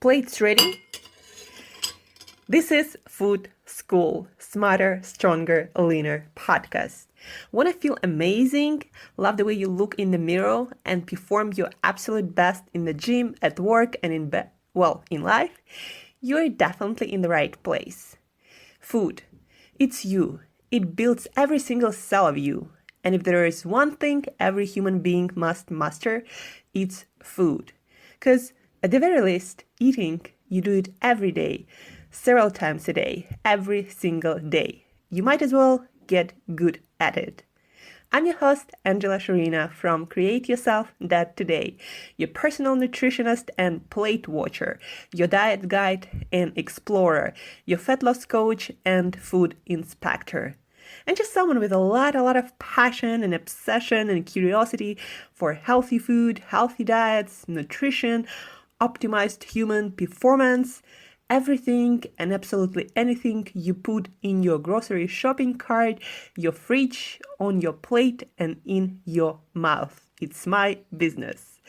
Plates ready? This is Food School, Smarter, Stronger, Leaner podcast. Want to feel amazing, love the way you look in the mirror, and perform your absolute best in the gym, at work, and in life? You're definitely in the right place. Food. It's you. It builds every single cell of you. And if there is one thing every human being must master, it's food. Because at the very least, eating, you do it every day, several times a day, every single day. You might as well get good at it. I'm your host, Shurina from Create Yourself That Today, your personal nutritionist and plate watcher, your diet guide and explorer, your fat loss coach and food inspector. And just someone with a lot of passion and obsession and curiosity for healthy food, healthy diets, nutrition, optimized human performance, everything and absolutely anything you put in your grocery shopping cart, your fridge, on your plate, and in your mouth. It's my business.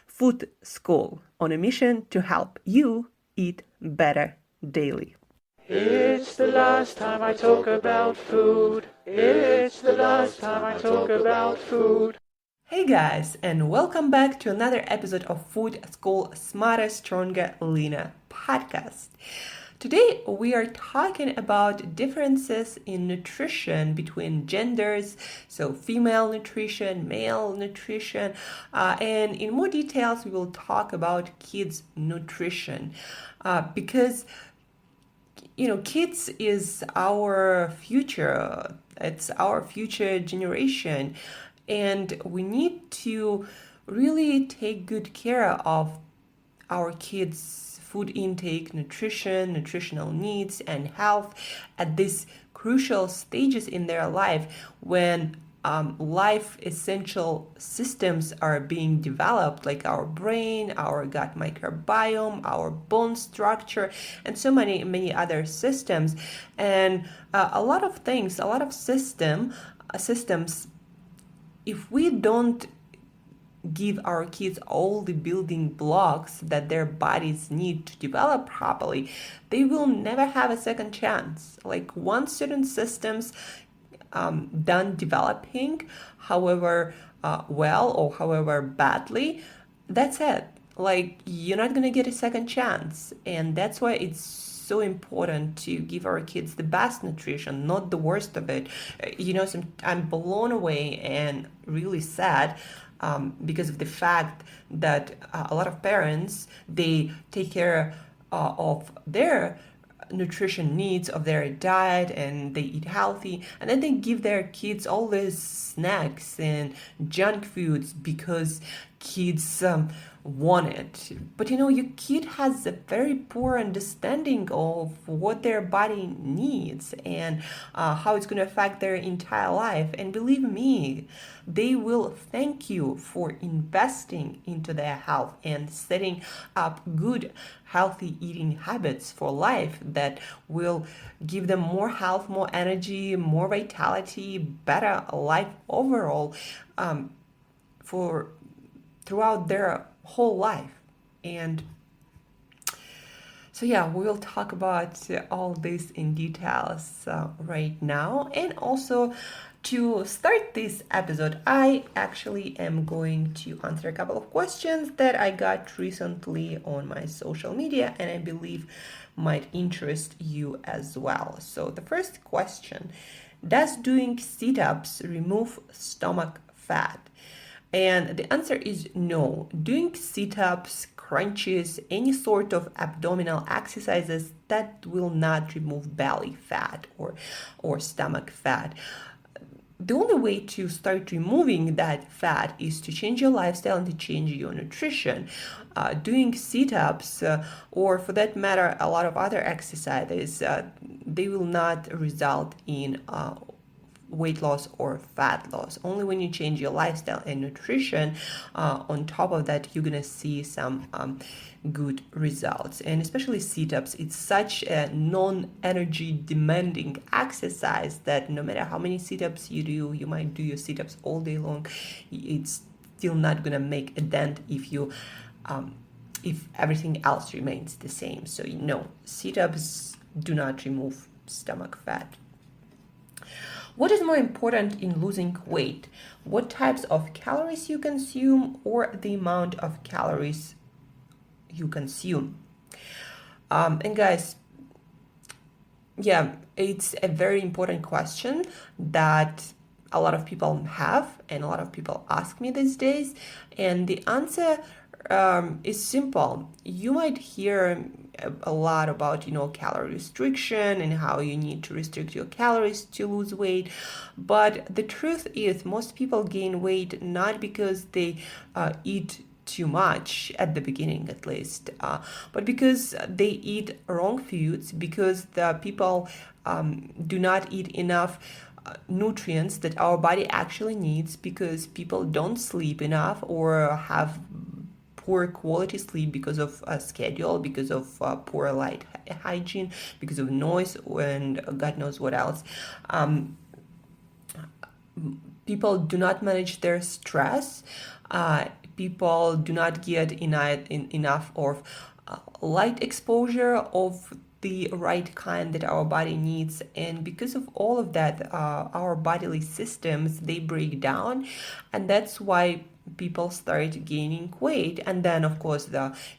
Food School, on a mission to help you eat better daily. It's the last time I talk about food. It's the last time I talk about food. Hey guys, and welcome back to another episode of Food School Smarter, Stronger, Leaner podcast. Today we are talking about differences in nutrition between genders, so female nutrition, male nutrition, and in more details we will talk about kids' nutrition because kids is our future. It's our future generation. And we need to really take good care of our kids' food intake, nutrition, nutritional needs, and health at these crucial stages in their life when life essential systems are being developed, like our brain, our gut microbiome, our bone structure, and so many other systems. And a lot of things, a lot of systems, if we don't give our kids all the building blocks that their bodies need to develop properly, they will never have a second chance. Like once certain systems done developing, however well or however badly, that's it. Like you're not gonna get a second chance, and that's why it's so important to give our kids the best nutrition, not the worst of it. I'm blown away and really sad because of the fact that a lot of parents, they take care of their nutrition needs of their diet and they eat healthy, and then they give their kids all these snacks and junk foods because kids want it. But your kid has a very poor understanding of what their body needs and how it's going to affect their entire life. And believe me, they will thank you for investing into their health and setting up good healthy eating habits for life that will give them more health, more energy, more vitality, better life overall for throughout their whole life. And so we'll talk about all this in details right now. And also, to start this episode, I actually am going to answer a couple of questions that I got recently on my social media and I believe might interest you as well. So the first question: does doing sit-ups remove stomach fat? And the answer is no. Doing sit-ups, crunches, any sort of abdominal exercises, that will not remove belly fat or stomach fat. The only way to start removing that fat is to change your lifestyle and to change your nutrition. Doing sit-ups or for that matter a lot of other exercises, they will not result in weight loss or fat loss. Only when you change your lifestyle and nutrition, on top of that, you're gonna see some good results. And especially sit-ups, it's such a non-energy demanding exercise that no matter how many sit-ups you do, you might do your sit-ups all day long, it's still not gonna make a dent if you if everything else remains the same. So no, sit-ups do not remove stomach fat. What is more important in losing weight? What types of calories you consume or the amount of calories you consume? And guys, yeah, it's a very important question that a lot of people have and a lot of people ask me these days. And the answer is simple. You might hear a lot about, calorie restriction and how you need to restrict your calories to lose weight. But the truth is, most people gain weight not because they eat too much at the beginning, at least, but because they eat wrong foods, because the people do not eat enough nutrients that our body actually needs, because people don't sleep enough or have poor quality sleep because of a schedule, because of poor light hygiene, because of noise, and God knows what else. People do not manage their stress. People do not get enough of light exposure of the right kind that our body needs, and because of all of that, our bodily systems, they break down, and that's why people start gaining weight. And then of course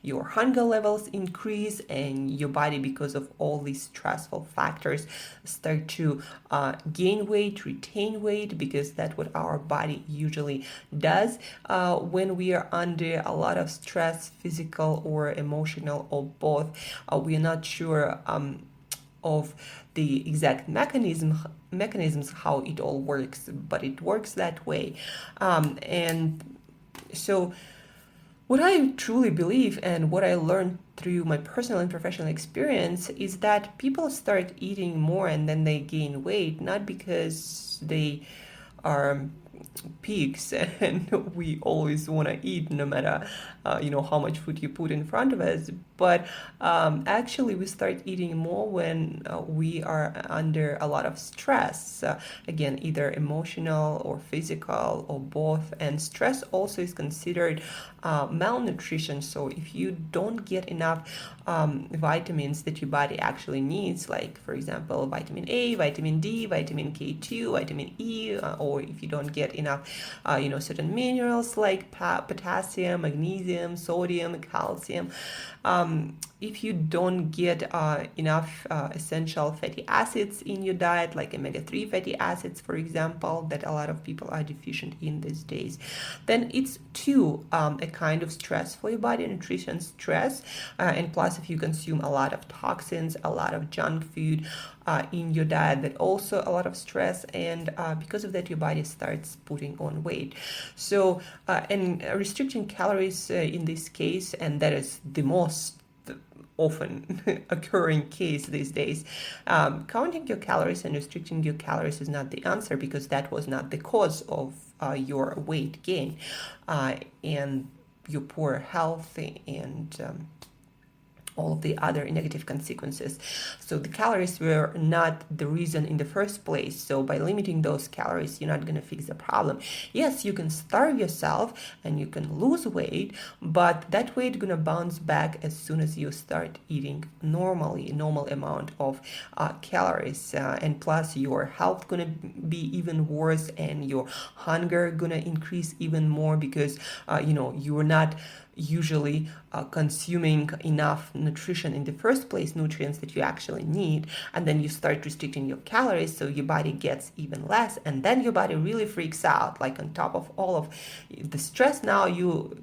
your hunger levels increase, and your body, because of all these stressful factors, start to gain weight, retain weight, because that's what our body usually does when we are under a lot of stress, physical or emotional or both. We are not sure of the exact mechanisms how it all works, but it works that way. And so what I truly believe and what I learned through my personal and professional experience is that people start eating more and then they gain weight, not because they are pigs and we always want to eat no matter how much food you put in front of us, but actually we start eating more when we are under a lot of stress, again, either emotional or physical or both. And stress also is considered malnutrition. So if you don't get enough vitamins that your body actually needs, like for example vitamin A, vitamin D, vitamin K2, vitamin E, or if you don't get enough certain minerals like potassium, magnesium, sodium, calcium, if you don't get enough essential fatty acids in your diet, like omega-3 fatty acids, for example, that a lot of people are deficient in these days, then it's too a kind of stress for your body, nutrition stress. And plus, if you consume a lot of toxins, a lot of junk food in your diet, that also a lot of stress, and because of that your body starts putting on weight. So and restricting calories in this case, and that is the most often occurring case these days. Counting your calories and restricting your calories is not the answer, because that was not the cause of your weight gain and your poor health and all of the other negative consequences. So the calories were not the reason in the first place. So by limiting those calories, you're not going to fix the problem. Yes, you can starve yourself and you can lose weight, but that weight going to bounce back as soon as you start eating normally, normal amount of calories. And plus your health going to be even worse, and your hunger going to increase even more, because you're not usually consuming enough nutrition in the first place, nutrients that you actually need, and then you start restricting your calories, so your body gets even less, and then your body really freaks out. Like on top of all of the stress, now you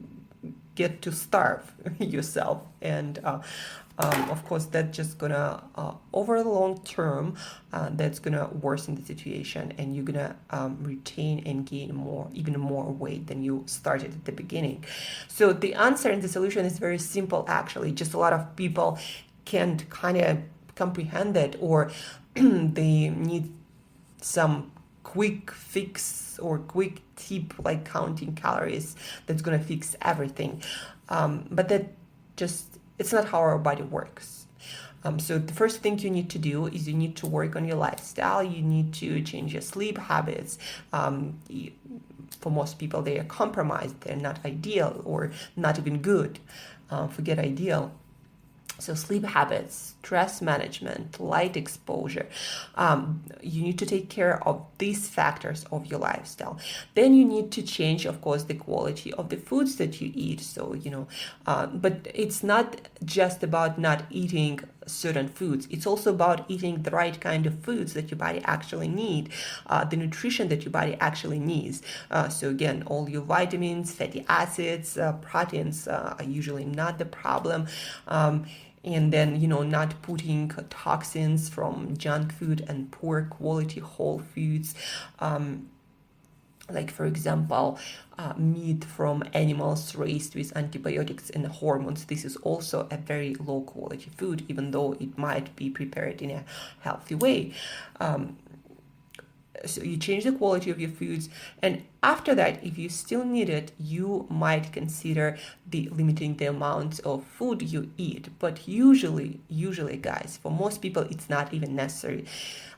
get to starve yourself, and of course that's just gonna over the long term that's gonna worsen the situation, and you're gonna retain and gain even more weight than you started at the beginning. So the answer and the solution is very simple, actually. Just a lot of people can't kind of comprehend it, or they need some quick fix or quick tip like counting calories that's gonna fix everything, but that just, it's not how our body works. So the first thing you need to do is you need to work on your lifestyle. You need to change your sleep habits. For most people, they are compromised. They're not ideal or not even good. forget ideal. So sleep habits, stress management, light exposure. You need to take care of these factors of your lifestyle. Then you need to change, of course, the quality of the foods that you eat. So, but it's not just about not eating certain foods. It's also about eating the right kind of foods that your body actually need, the nutrition that your body actually needs. So again, all your vitamins, fatty acids, proteins are usually not the problem. And then, not putting toxins from junk food and poor quality whole foods. Like, for example, meat from animals raised with antibiotics and hormones. This is also a very low quality food, even though it might be prepared in a healthy way. So you change the quality of your foods, and after that, if you still need it, you might consider limiting the amount of food you eat. But usually guys, for most people, it's not even necessary.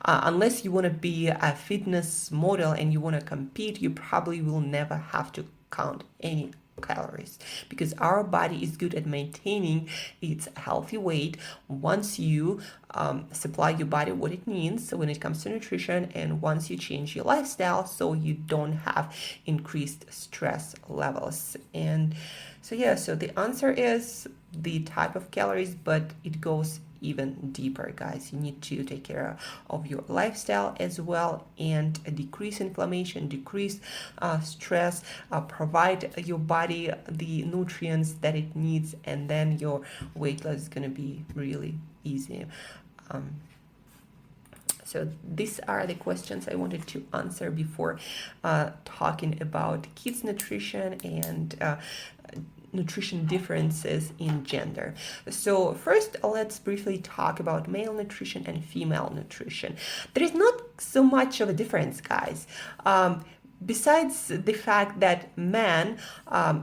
Unless you want to be a fitness model and you want to compete, you probably will never have to count any calories, because our body is good at maintaining its healthy weight once you supply your body what it needs when it comes to nutrition, and once you change your lifestyle so you don't have increased stress levels. And so the answer is the type of calories, but it goes even deeper, guys. You need to take care of your lifestyle as well, and decrease inflammation, decrease stress, provide your body the nutrients that it needs, and then your weight loss is going to be really easy. So these are the questions I wanted to answer before talking about kids nutrition and nutrition differences in gender. So first, let's briefly talk about male nutrition and female nutrition. There is not so much of a difference, guys. Besides the fact that men,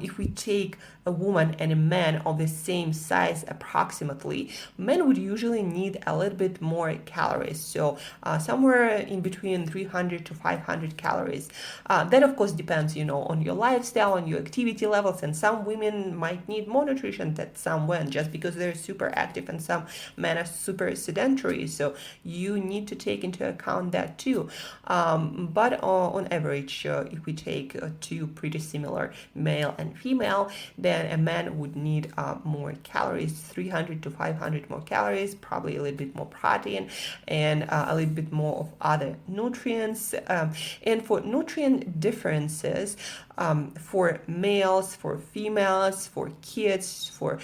if we take a woman and a man of the same size approximately, men would usually need a little bit more calories. So somewhere in between 300 to 500 calories. That of course depends, on your lifestyle, on your activity levels, and some women might need more nutrition than some men, just because they're super active, and some men are super sedentary. So you need to take into account that too. But on average, if we take two pretty similar male and female, then a man would need more calories, 300 to 500 more calories, probably a little bit more protein, and a little bit more of other nutrients. And for nutrient differences, for males, for females, for kids, for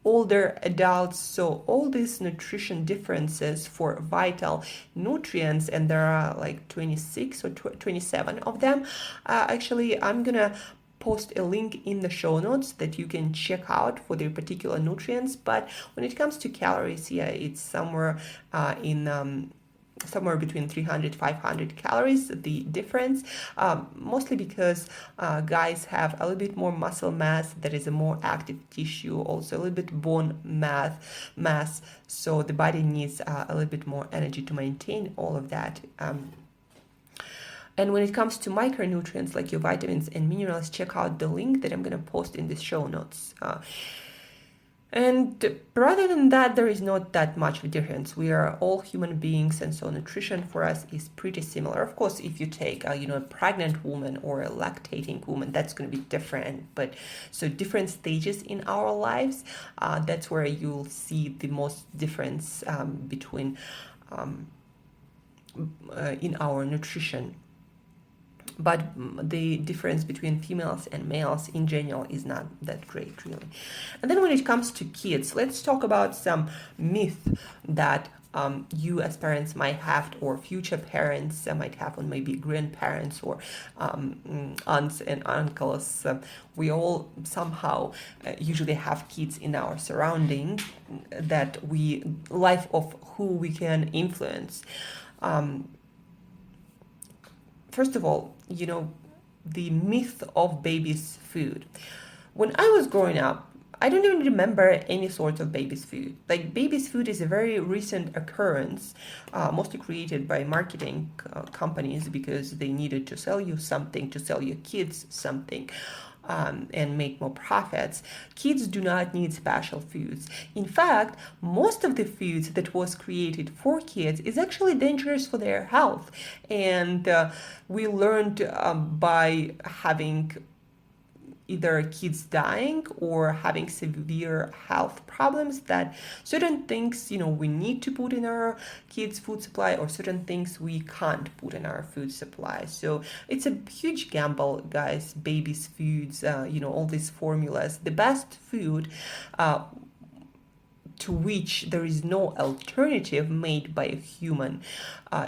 older adults, so all these nutrition differences for vital nutrients, and there are like 26 or 27 of them. Actually, I'm gonna post a link in the show notes that you can check out for the particular nutrients. But when it comes to calories, it's somewhere somewhere between 300 500 calories, the difference, mostly because guys have a little bit more muscle mass, that is a more active tissue, also a little bit bone mass, so the body needs a little bit more energy to maintain all of that. And when it comes to micronutrients like your vitamins and minerals, check out the link that I'm going to post in the show notes. And rather than that, there is not that much of a difference. We are all human beings, and so nutrition for us is pretty similar. Of course, if you take a pregnant woman or a lactating woman, that's going to be different. But so different stages in our lives, that's where you'll see the most difference between in our nutrition. But the difference between females and males in general is not that great, really. And then when it comes to kids, let's talk about some myth that you as parents might have, or future parents might have, on maybe grandparents or aunts and uncles. We all somehow usually have kids in our surrounding that life of who we can influence. First of all, the myth of baby's food. When I was growing up, I don't even remember any sort of baby's food. Like, baby's food is a very recent occurrence, mostly created by marketing companies because they needed to sell you something, to sell your kids something. and make more profits. Kids do not need special foods. In fact, most of the foods that was created for kids is actually dangerous for their health. And we learned by having either kids dying or having severe health problems that certain things we need to put in our kids food supply, or certain things we can't put in our food supply. So it's a huge gamble, guys. Babies foods, all these formulas, the best food to which there is no alternative made by a human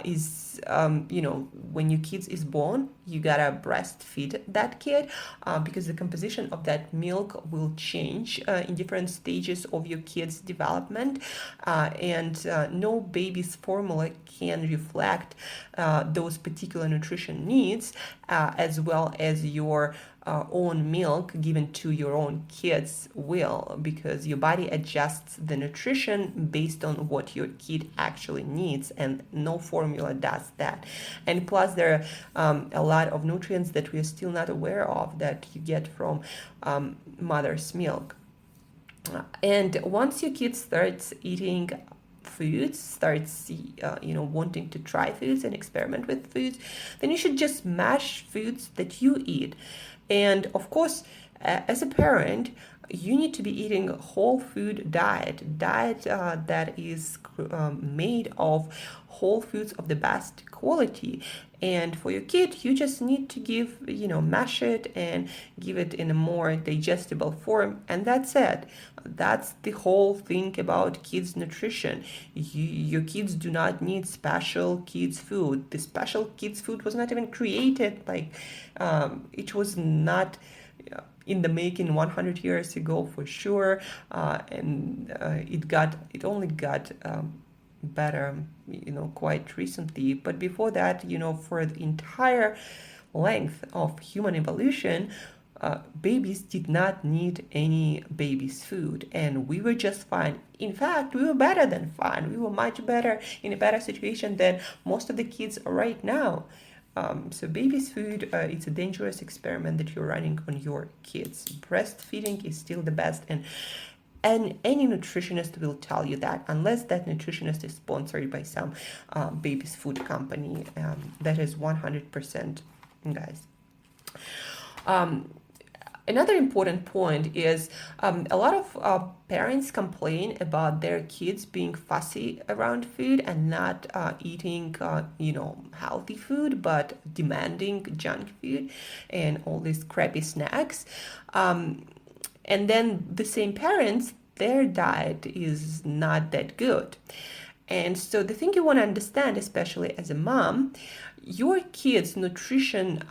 is when your kid is born, you gotta breastfeed that kid because the composition of that milk will change in different stages of your kid's development, and no baby's formula can reflect those particular nutrition needs as well as your own milk given to your own kids will, because your body adjusts the nutrition based on what your kid actually needs, and no formula does that. And plus there are a lot of nutrients that we are still not aware of that you get from mother's milk. And once your kid starts eating foods, starts wanting to try foods and experiment with foods, then you should just match foods that you eat. And of course, as a parent, you need to be eating a whole food diet that is made of whole foods of the best quality. And for your kid, you just need to give, mash it and give it in a more digestible form. And that's it. That's the whole thing about kids' nutrition. Your kids do not need special kids' food. The special kids' food was not even created. It was not in the making 100 years ago for sure. And it only got better, quite recently. But before that, for the entire length of human evolution, babies did not need any baby's food, and we were just fine. In fact, we were better than fine. We were much better, in a better situation than most of the kids are right now. So baby's food, it's a dangerous experiment that you're running on your kids. Breastfeeding is still the best, and any nutritionist will tell you that, unless that nutritionist is sponsored by some baby's food company. That is 100%, guys. Another important point is a lot of parents complain about their kids being fussy around food and not eating, healthy food, but demanding junk food and all these crappy snacks. And then the same parents, their diet is not that good. And so the thing you want to understand, especially as a mom, your kids' nutrition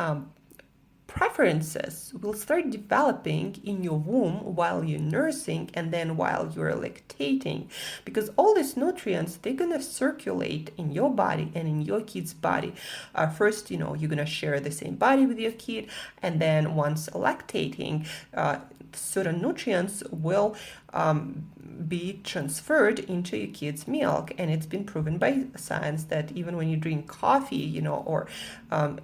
preferences will start developing in your womb while you're nursing and then while you're lactating, because all these nutrients, they're going to circulate in your body and in your kid's body. First, you're going to share the same body with your kid, and then once lactating, certain nutrients will be transferred into your kid's milk. And it's been proven by science that even when you drink coffee, or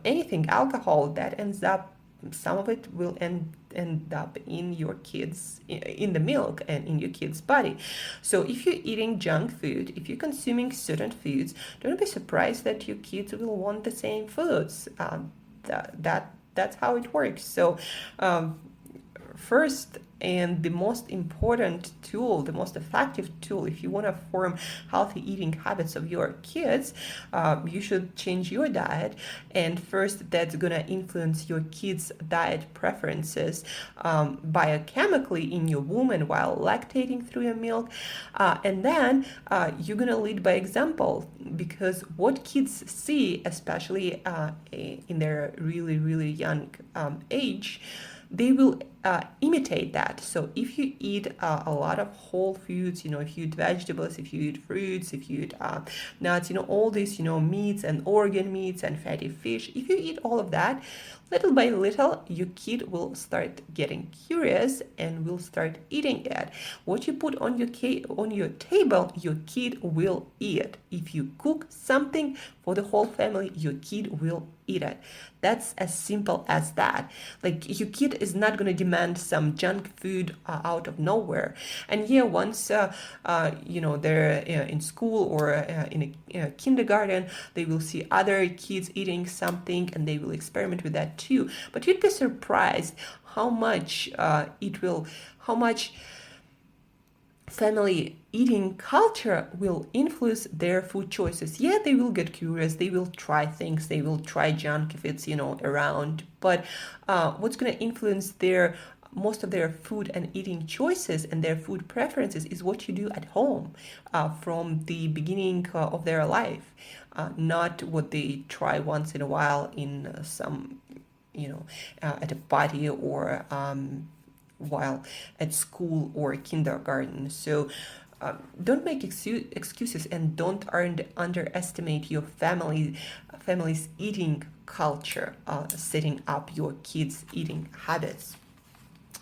anything alcohol, that ends up, some of it will end up in your kids, in the milk and in your kid's body. So if you're eating junk food, if you're consuming certain foods, don't be surprised that your kids will want the same foods. That's how it works. So first, and the most important tool, the most effective tool, if you want to form healthy eating habits of your kids, you should change your diet. And first, that's going to influence your kids' diet preferences biochemically in your womb and while lactating through your milk. And then you're going to lead by example, because what kids see, especially in their really, really young age, they will imitate that. So if you eat a lot of whole foods, if you eat vegetables, if you eat fruits, if you eat nuts, all these, meats and organ meats and fatty fish, if you eat all of that, little by little, your kid will start getting curious and will start eating it. What you put on your table, your kid will eat. If you cook something for the whole family, your kid will eat it. That's as simple as that. Like, your kid is not going to demand some junk food out of nowhere. And yeah, once they're in school or in a kindergarten, they will see other kids eating something and they will experiment with that too. But you'd be surprised how much how much family eating culture will influence their food choices. Yeah, they will get curious, they will try things, they will try junk if it's around, but what's going to influence most of their food and eating choices and their food preferences is what you do at home from the beginning of their life, not what they try once in a while in some at a party or while at school or kindergarten. So don't make excuses and don't underestimate your family's eating culture, setting up your kids' eating habits.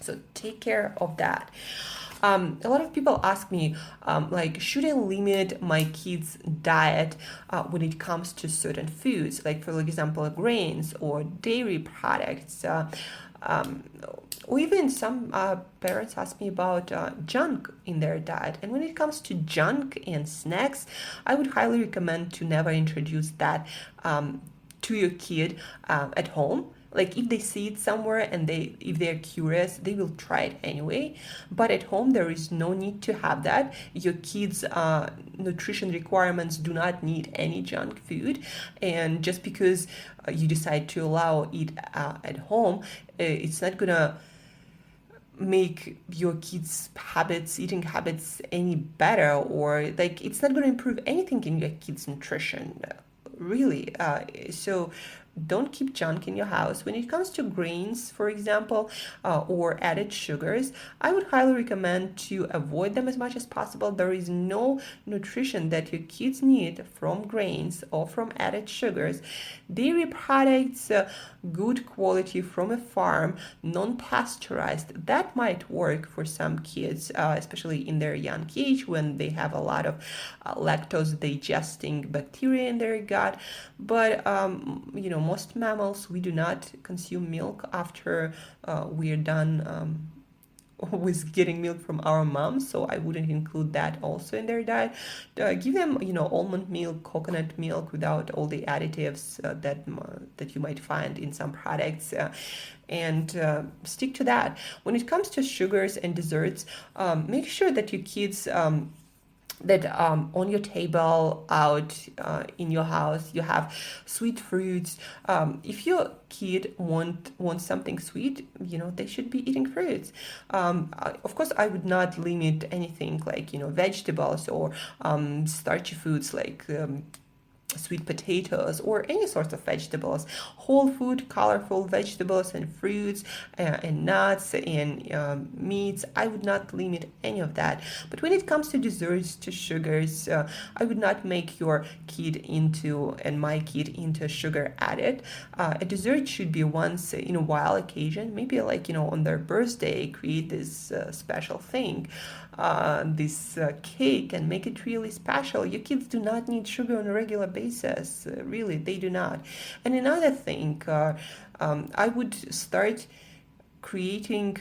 So take care of that. A lot of people ask me, should I limit my kids' diet when it comes to certain foods, like, for example, grains or dairy products? Or even some parents ask me about junk in their diet. And when it comes to junk and snacks, I would highly recommend to never introduce that to your kid at home. Like, if they see it somewhere and if they're curious, they will try it anyway. But at home, there is no need to have that. Your kids' nutrition requirements do not need any junk food. And just because you decide to allow it at home, it's not gonna make your kids' eating habits any better, or like, it's not going to improve anything in your kids' nutrition, really. So don't keep junk in your house. When it comes to grains, for example, or added sugars, I would highly recommend to avoid them as much as possible. There is no nutrition that your kids need from grains or from added sugars. Dairy products, good quality from a farm, non-pasteurized, that might work for some kids, especially in their young age when they have a lot of lactose digesting bacteria in their gut. But most mammals, we do not consume milk after we're done with getting milk from our moms, so I wouldn't include that also in their diet. Give them almond milk, coconut milk without all the additives that you might find in some products, and stick to that. When it comes to sugars and desserts, make sure that your kids that on your table, out in your house, you have sweet fruits. If your kid wants something sweet, they should be eating fruits. Of course, I would not limit anything like vegetables or starchy foods like sweet potatoes or any sorts of vegetables. Whole food, colorful vegetables and fruits and nuts and meats, I would not limit any of that. But when it comes to desserts, to sugars, I would not make your kid and my kid into a sugar addict. A dessert should be once in a while occasion, maybe like on their birthday, create this special thing, this cake, and make it really special. Your kids do not need sugar on a regular basis. Really, they do not. And another thing, I would start creating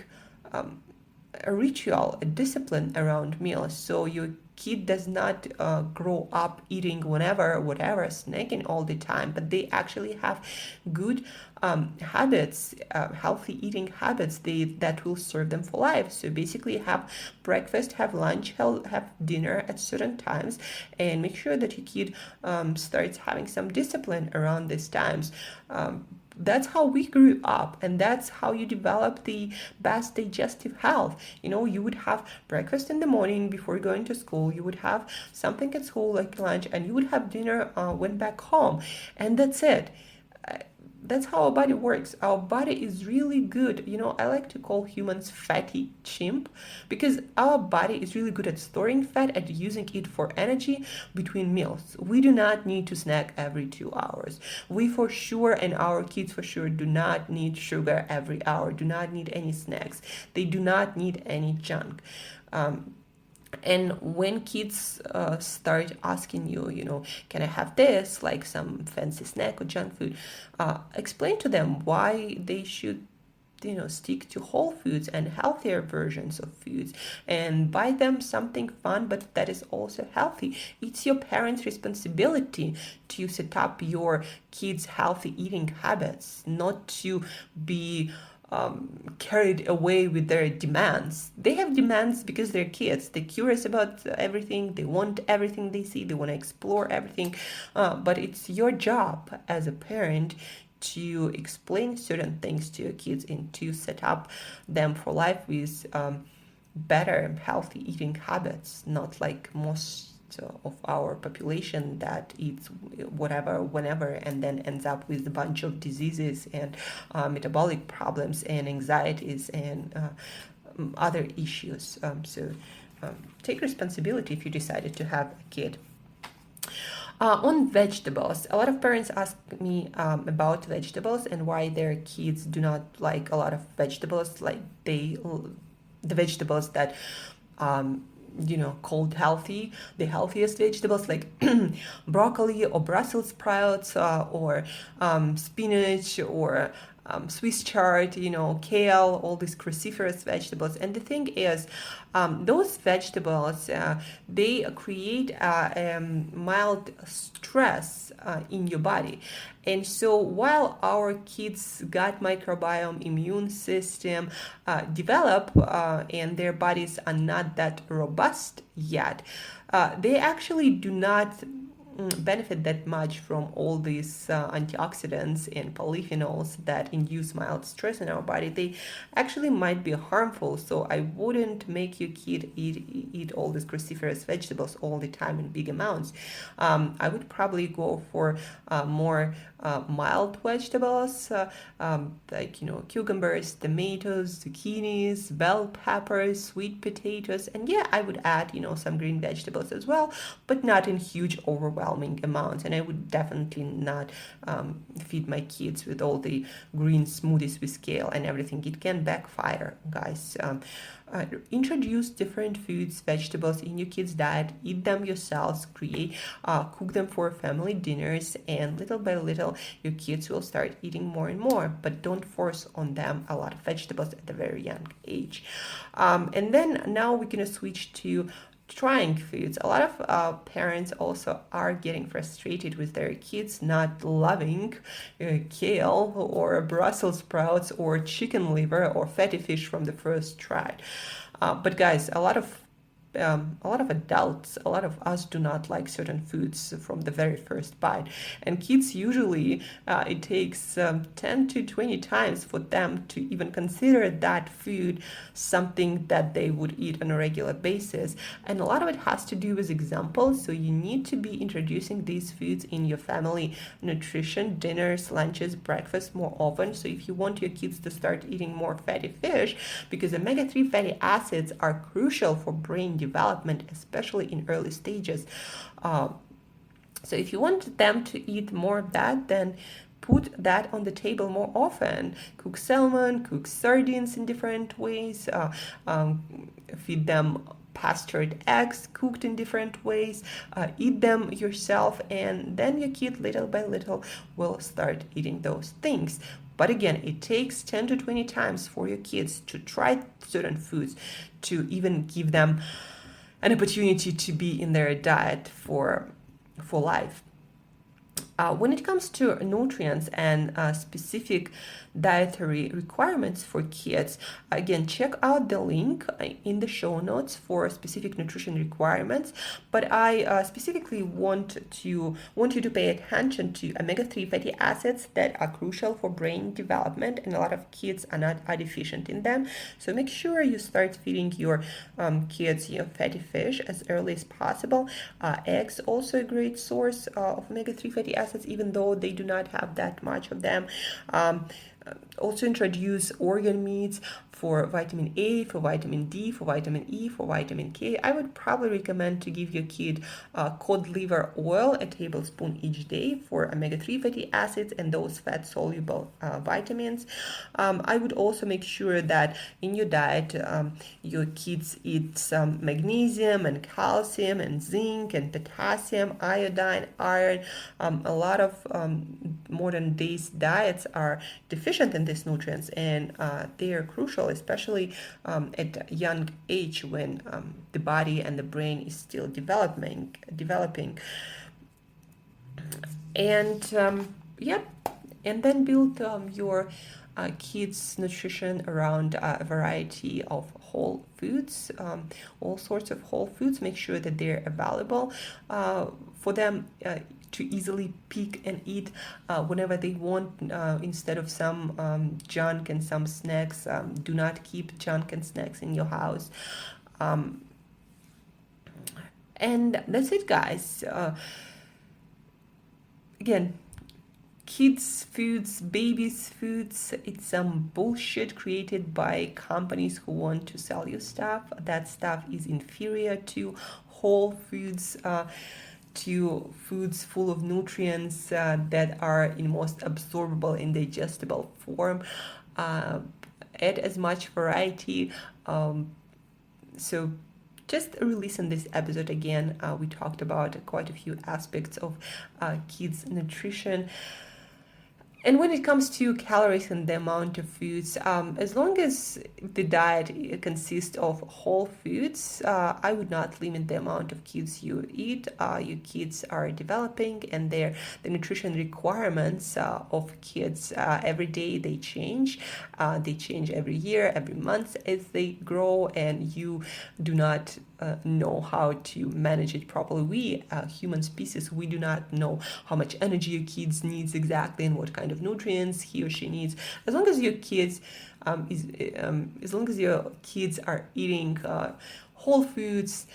a ritual, a discipline around meals. So your kid does not grow up eating whatever, snacking all the time, but they actually have good habits, healthy eating habits that will serve them for life. So basically have breakfast, have lunch, have dinner at certain times, and make sure that your kid starts having some discipline around these times. That's how we grew up, and that's how you develop the best digestive health. You would have breakfast in the morning before going to school, you would have something at school like lunch, and you would have dinner when back home, and that's it. that's how our body works. Our body is really good. I like to call humans fatty chimp because our body is really good at storing fat, at using it for energy between meals. We do not need to snack every 2 hours. We for sure, and our kids for sure, do not need sugar every hour, do not need any snacks. They do not need any junk. And when kids start asking you, can I have this, like some fancy snack or junk food, explain to them why they should stick to whole foods and healthier versions of foods, and buy them something fun but that is also healthy. It's your parents' responsibility to set up your kids' healthy eating habits, not to be carried away with their demands. They have demands because they're kids. They're curious about everything. They want everything they see. They want to explore everything. But it's your job as a parent to explain certain things to your kids and to set up them for life with better, healthy eating habits, not like most of our population that eats whatever, whenever, and then ends up with a bunch of diseases and metabolic problems and anxieties and other issues. So take responsibility if you decided to have a kid. On vegetables, a lot of parents ask me about vegetables and why their kids do not like a lot of vegetables, like the vegetables that called healthy, the healthiest vegetables like broccoli or Brussels sprouts or spinach or Swiss chard, kale, all these cruciferous vegetables. And the thing is, those vegetables, they create a mild stress in your body. And so while our kids' gut microbiome, immune system develop and their bodies are not that robust yet, they actually do not benefit that much from all these antioxidants and polyphenols that induce mild stress in our body. They actually might be harmful, so I wouldn't make your kid eat all these cruciferous vegetables all the time in big amounts. I would probably go for more mild vegetables like cucumbers, tomatoes, zucchinis, bell peppers, sweet potatoes, and yeah, I would add some green vegetables as well, but not in huge overwhelming amounts. And I would definitely not feed my kids with all the green smoothies with kale and everything. It can backfire, guys. Introduce different foods, vegetables in your kids' diet. Eat them yourselves. Cook them for family dinners, and little by little, your kids will start eating more and more. But don't force on them a lot of vegetables at a very young age. And then now we're gonna switch to trying foods. A lot of parents also are getting frustrated with their kids not loving kale or Brussels sprouts or chicken liver or fatty fish from the first try. But guys, a lot of adults, a lot of us do not like certain foods from the very first bite. And kids usually, it takes 10 to 20 times for them to even consider that food something that they would eat on a regular basis. And a lot of it has to do with examples. So you need to be introducing these foods in your family nutrition, dinners, lunches, breakfast more often. So if you want your kids to start eating more fatty fish, because omega-3 fatty acids are crucial for brain development, especially in early stages. So if you want them to eat more of that, then put that on the table more often. Cook salmon, cook sardines in different ways, feed them pastured eggs cooked in different ways, eat them yourself, and then your kid little by little will start eating those things. But again, it takes 10 to 20 times for your kids to try certain foods to even give them an opportunity to be in their diet for life. When it comes to nutrients and specific dietary requirements for kids, again, check out the link in the show notes for specific nutrition requirements. But I specifically want you to pay attention to omega-3 fatty acids that are crucial for brain development, and a lot of kids are deficient in them. So make sure you start feeding your kids fatty fish as early as possible. Eggs also a great source of omega-3 fatty acids, even though they do not have that much of them. Also introduce organ meats for vitamin A, for vitamin D, for vitamin E, for vitamin K. I would probably recommend to give your kid cod liver oil, a tablespoon each day, for omega-3 fatty acids and those fat-soluble vitamins. I would also make sure that in your diet your kids eat some magnesium and calcium and zinc and potassium, iodine, iron. A lot of modern days diets are deficient in these nutrients, and they are crucial, especially at a young age when the body and the brain is still developing. And yep, and then build your kids' nutrition around a variety of whole foods, all sorts of whole foods. Make sure that they're available for them to easily pick and eat whenever they want, instead of some junk and some snacks. Do not keep junk and snacks in your house. And that's it, guys. Again, kids' foods, babies' foods, it's some bullshit created by companies who want to sell you stuff. That stuff is inferior to whole foods, to foods full of nutrients that are in most absorbable and digestible form. Add as much variety. So just releasing this episode again, we talked about quite a few aspects of kids' nutrition. And when it comes to calories and the amount of foods, as long as the diet consists of whole foods, I would not limit the amount of kids you eat. Your kids are developing, and the nutrition requirements of kids every day, they change. They change every year, every month as they grow, and you do not know how to manage it properly. We, human species, we do not know how much energy your kids needs exactly and what kind of nutrients he or she needs. As long as your kids as long as your kids are eating whole foods,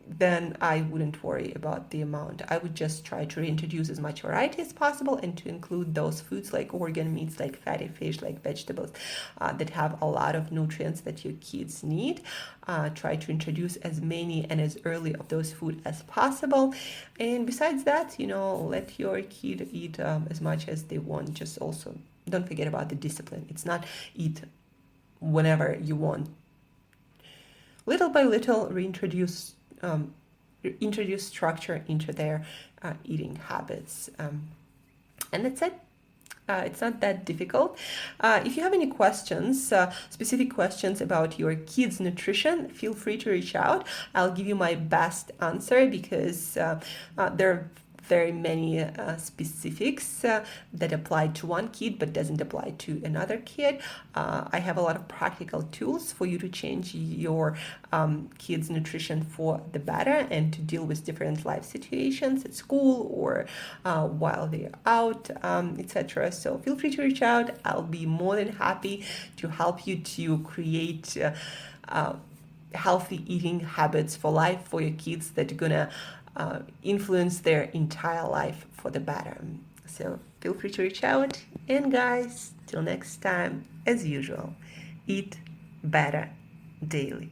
then I wouldn't worry about the amount. I would just try to reintroduce as much variety as possible, and to include those foods like organ meats, like fatty fish, like vegetables that have a lot of nutrients that your kids need. Try to introduce as many and as early of those food as possible. And besides that, let your kid eat as much as they want. Just also don't forget about the discipline. It's not eat whenever you want. Little by little, introduce structure into their eating habits. And that's it. It's not that difficult. If you have any questions, specific questions about your kids' nutrition, feel free to reach out. I'll give you my best answer, because there are very many specifics that apply to one kid but doesn't apply to another kid. I have a lot of practical tools for you to change your kids' nutrition for the better, and to deal with different life situations at school or while they're out, etc. So feel free to reach out. I'll be more than happy to help you to create healthy eating habits for life for your kids that are gonna influence their entire life for the better. So feel free to reach out. And guys, till next time, as usual, eat better daily.